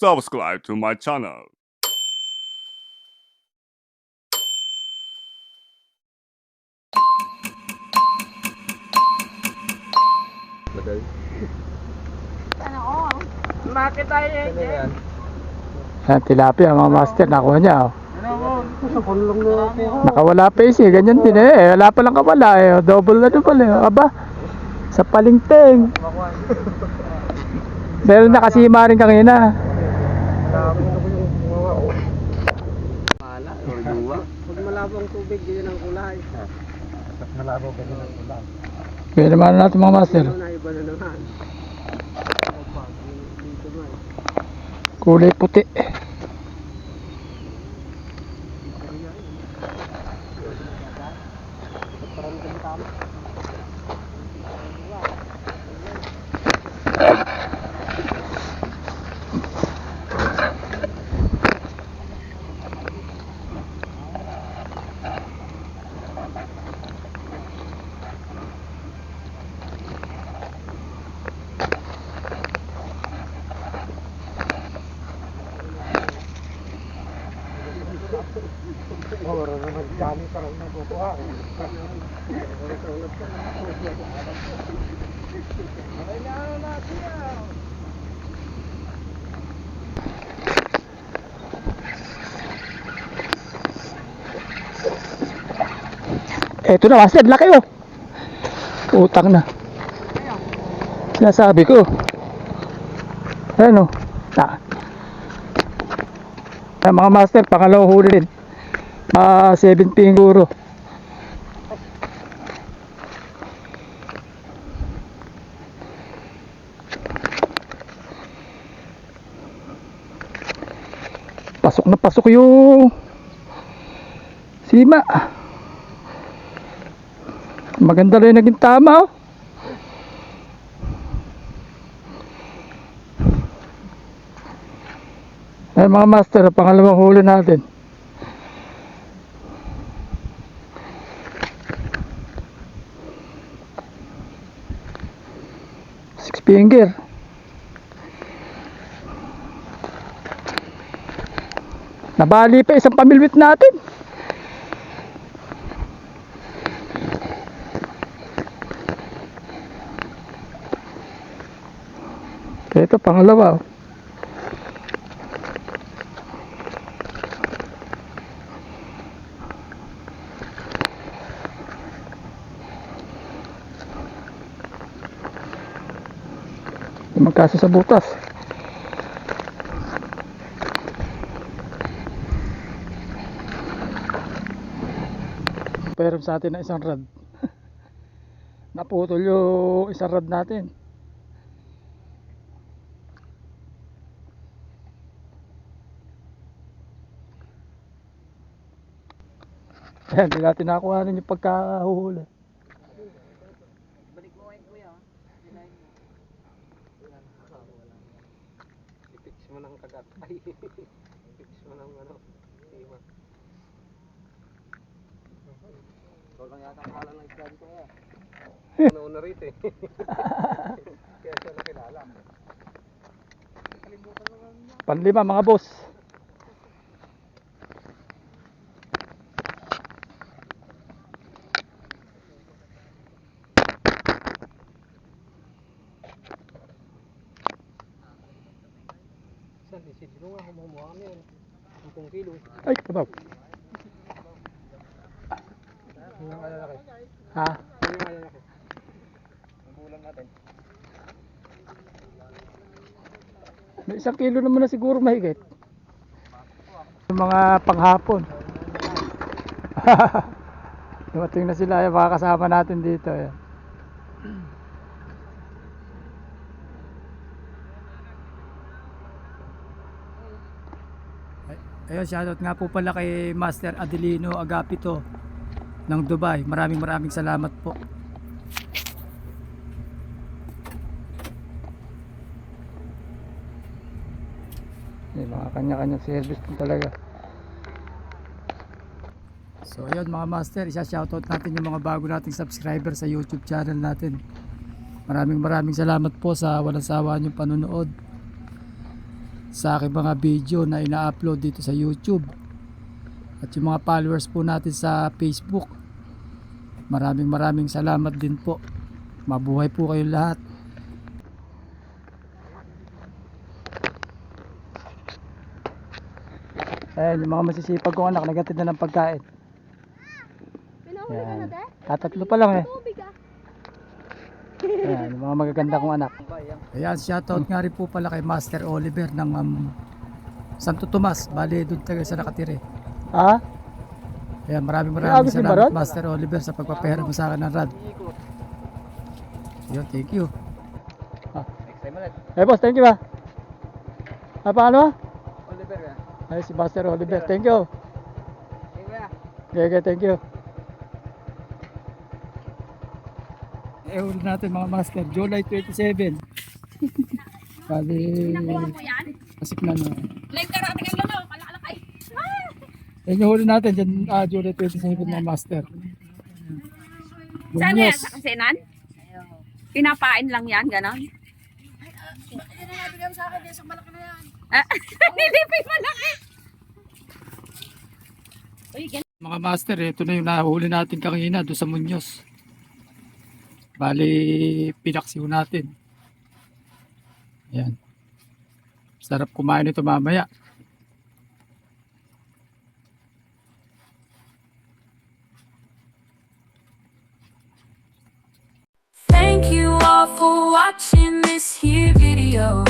subscribe to my channel. Bakit tayo yan? Tilapia mga master, nakuha niya. Oh. Nakawala pa isi, ganyan din eh. Wala pa lang kawala eh. Double na double eh. Aba, sa palingting. Meron na kasi rin kanina. Pag malabo ang tubig, ganyan ang kulay. Malabo ganyan ang kulay. Kaya naman natin mga master. Iba na naman. Kulay puti. Ora naman dami pa rin nakukuha. Eto na master, laki oh. Utang na. Sinasabi ko. Ano? Mga master, pangalawang huli rin. 17 guro. Pasok na pasok yung sima. Maganda rin naging tama oh. Ay mga master, pangalawang huli natin. Six finger. Nabali pa isang pamilwit natin. Ito pangalawa oh. Magkaso sa butas. Pero sa atin na isang rad. Naputol yung isang rad natin. Ayan, hindi natin nakuhanin yung pagkahuhuli. Balik mo kayo kuya. I-fix mo ng kagat. Ay, i-fix mo ng ano, sima. Ikaw lang yata ang halang ng isla dito kaya. Nauna rito eh. Kaya siya nakilala. Panlima mga boss. Saan, sino nga humumuha kami yan. 10 kilo. Ay, kabaw. Yun ang alalaki. Ha? Yun ang alalaki. Ang bulan natin. May 1 kilo naman na siguro mahigit. Yung mga panghapon. Dumating na sila yung mga kasama natin dito. Ayan. Ayun, shoutout nga po pala kay Master Adelino Agapito ng Dubai. Maraming salamat po. May mga kanya-kanyang service din talaga. So ayun mga master, isa-shoutout natin yung mga bago nating subscriber sa YouTube channel natin. Maraming salamat po sa walang sawa niyong panonood. sa aking mga video na ina-upload dito sa YouTube. At yung mga followers po natin sa Facebook, maraming salamat din po. Mabuhay po kayong lahat. Ayan, yung mga masisipag kong anak, nagatid na ng pagkain. Pinahuli ka na, te? Tatatlo pa lang eh. Tubig ah. Ayan, yung mga magaganda kong anak. Ayan, shoutout nga rin po pala kay Master Oliver ng Santo Tomas. Bali, doon tayo sa nakatire. Ha? Ayan, maraming salamat Master Oliver sa pagpapahira mo sa akin ng rad. Yun, thank you. Next time ulit. Hey boss, thank you ba? Paano? Oliver ya. Ay, si Master Oliver, thank you. Okay, thank you. Ulit natin mga master, July 27. Bali, Nakuha mo yan? kasip na no. Like karating ang lalo. Kalakalakay. Yan yung huli natin dyan, July 27 mga master. Saan yan? Bunyos. Sa kasinan? Pinapain lang yan, ganon? Nilipin malaki. Mga master, ito na yung nahuli natin kanina doon sa Muñoz. Bali, pinaksiw natin. Ayan. Sarap kumain ito mamaya. Thank you all for watching this here video.